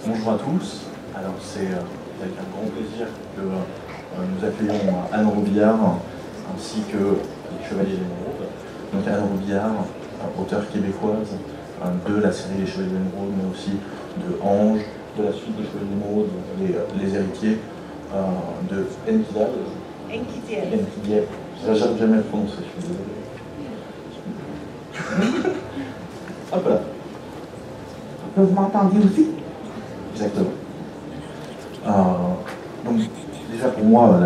Bonjour à tous. Alors c'est avec un grand plaisir que nous accueillons Anne Robillard ainsi que les Chevaliers d'Émeraude. Donc Anne Robillard, auteure québécoise de la série Les Chevaliers d'Émeraude, mais aussi de Ange, de la suite des Chevaliers d'Émeraude, les héritiers de Enkidiad. Enkidiad. Je n'arrive jamais à le prononcer, je suis désolé. Hop là. Vous m'entendez aussi? Exactement. Donc, déjà pour moi,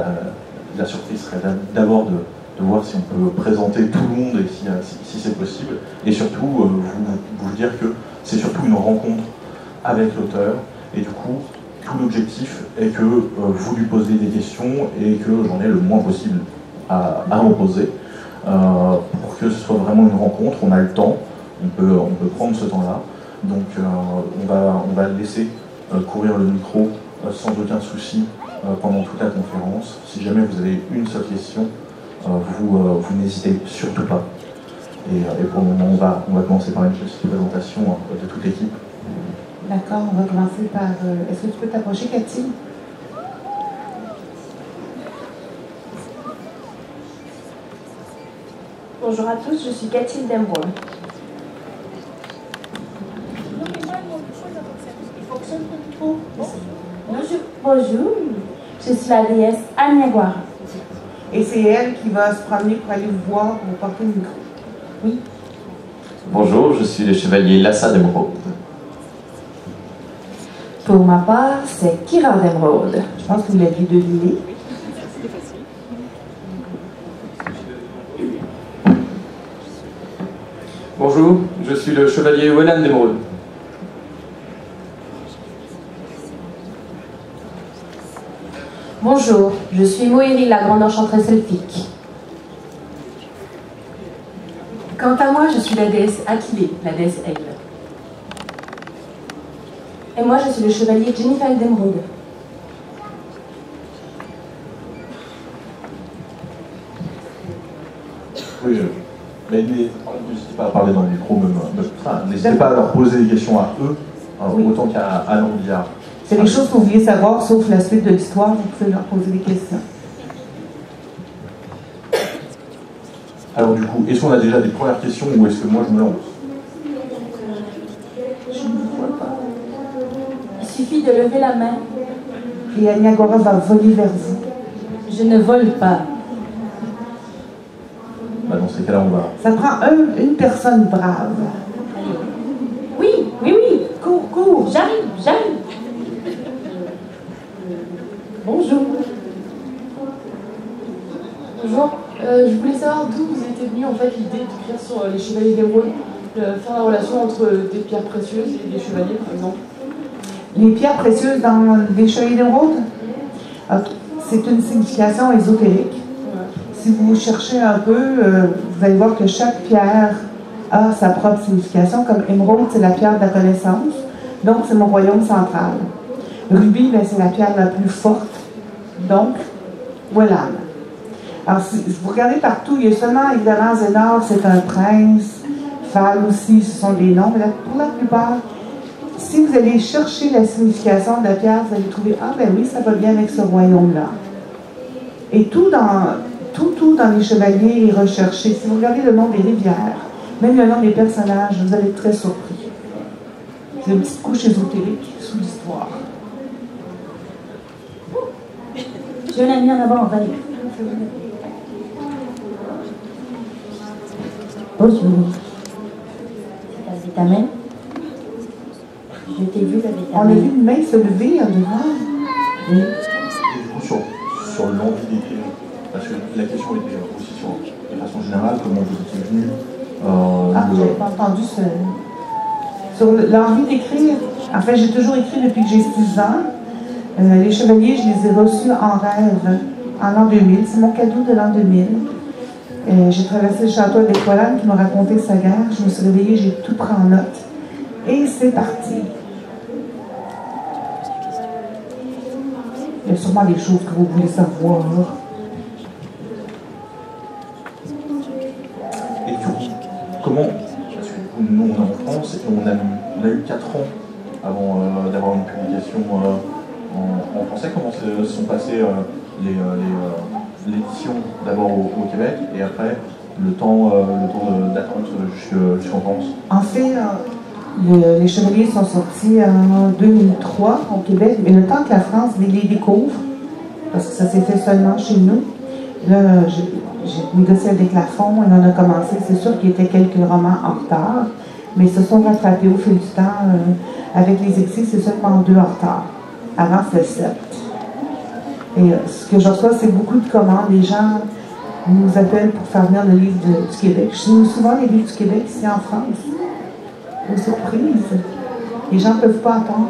la surprise serait d'abord de voir si on peut présenter tout le monde et si c'est possible, et surtout vous dire que c'est surtout une rencontre avec l'auteur, et du coup, tout l'objectif est que vous lui posez des questions et que j'en ai le moins possible à en poser, pour que ce soit vraiment une rencontre. On a le temps, on peut prendre ce temps-là, donc on va laisser courir le micro sans aucun souci pendant toute la conférence. Si jamais vous avez une seule question, vous n'hésitez surtout pas. Et pour le moment, on va commencer par une petite présentation de toute l'équipe. D'accord, on va commencer par... Est-ce que tu peux t'approcher, Cathy? Bonjour à tous, je suis Cathy d'Emeraude. Bonjour, je suis la déesse Agnaguara. Et c'est elle qui va se promener pour aller vous voir, pour vous porter le micro. Oui. Bonjour, je suis le chevalier Lassa d'Emeraude. Pour ma part, c'est Kira d'Emeraude. Je pense que vous l'aviez deviné. Bonjour, je suis le chevalier Wellan d'Emeraude. Bonjour, je suis Moïri, la grande enchanteresse elfique. Quant à moi, je suis la déesse Aquilée, la déesse Aigle. Et moi, je suis le chevalier Jennifer d'Emeraude. Oui, mais n'hésitez pas à parler dans le micro, n'hésitez pas à leur poser des questions à eux, Oui. autant qu'à Anne Robillard. C'est des choses que vous vouliez savoir, sauf la suite de l'histoire, vous pouvez leur poser des questions. Alors du coup, est-ce qu'on a déjà des premières questions ou est-ce que moi je me lance? Je ne vous vois pas. Il suffit de lever la main. Et Agnaguara va voler vers vous. Je ne vole pas. Bah, dans ces cas-là, on va... Ça prend une personne brave. Oui, oui, oui. Cours, cours. J'arrive, j'arrive. Bonjour. Bonjour, je voulais savoir d'où vous était venue en fait l'idée d'écrire sur les chevaliers d'Émeraude, faire la relation entre des pierres précieuses et des chevaliers par exemple. Les pierres précieuses dans les Chevaliers d'Émeraude, c'est une signification ésotérique. Ouais. Si vous cherchez un peu, vous allez voir que chaque pierre a sa propre signification. Comme émeraude, c'est la pierre de la connaissance, donc c'est mon royaume central. Rubis, ben, c'est la pierre la plus forte, donc Wellan. Alors, si vous regardez partout, il y a seulement, évidemment, Zénor, c'est un prince, Phal aussi, ce sont des noms, mais pour la plupart, si vous allez chercher la signification de la pierre, vous allez trouver, ah ben oui, ça va bien avec ce royaume-là. Et tout dans les chevaliers est recherché. Si vous regardez le nom des rivières, même le nom des personnages, vous allez être très surpris. C'est une petite couche ésotérique sous l'histoire. Je l'ai mis en avant en valeur. Bonjour. C'est ta main. Je t'ai vu avec ta On a main. vu une main se lever en devant. Oui. Et du coup, sur l'envie d'écrire, parce que la question était aussi de façon générale, comment vous étiez venu Je n'avais pas entendu ce... Sur l'envie d'écrire, en fait, j'ai toujours écrit depuis que j'ai 6 ans. Les chevaliers, je les ai reçus en rêve en l'an 2000. C'est mon cadeau de l'an 2000. J'ai traversé le château avec Wellan qui m'a raconté sa guerre. Je me suis réveillée, j'ai tout pris en note. Et c'est parti. Il y a sûrement des choses que vous voulez savoir. Et du coup, comment, parce que nous on est en France et on a eu 4 ans avant d'avoir une publication en français. Comment se sont passées l'édition d'abord au Québec et après le temps d'attente jusqu'en France? En fait, les Chevaliers sont sortis en 2003 au Québec, mais le temps que la France les découvre, parce que ça s'est fait seulement chez nous, là, j'ai négocié avec Lafon et on a commencé. C'est sûr qu'il y était quelques romans en retard, mais ils se sont rattrapés au fil du temps. Avec les exils, c'est seulement 2 en retard. Avant, c'était 7. Et ce que je reçois, c'est beaucoup de commandes. Les gens nous appellent pour faire venir le livre du Québec. Je signe souvent les livres du Québec ici en France. Aux surprises. Les gens ne peuvent pas attendre.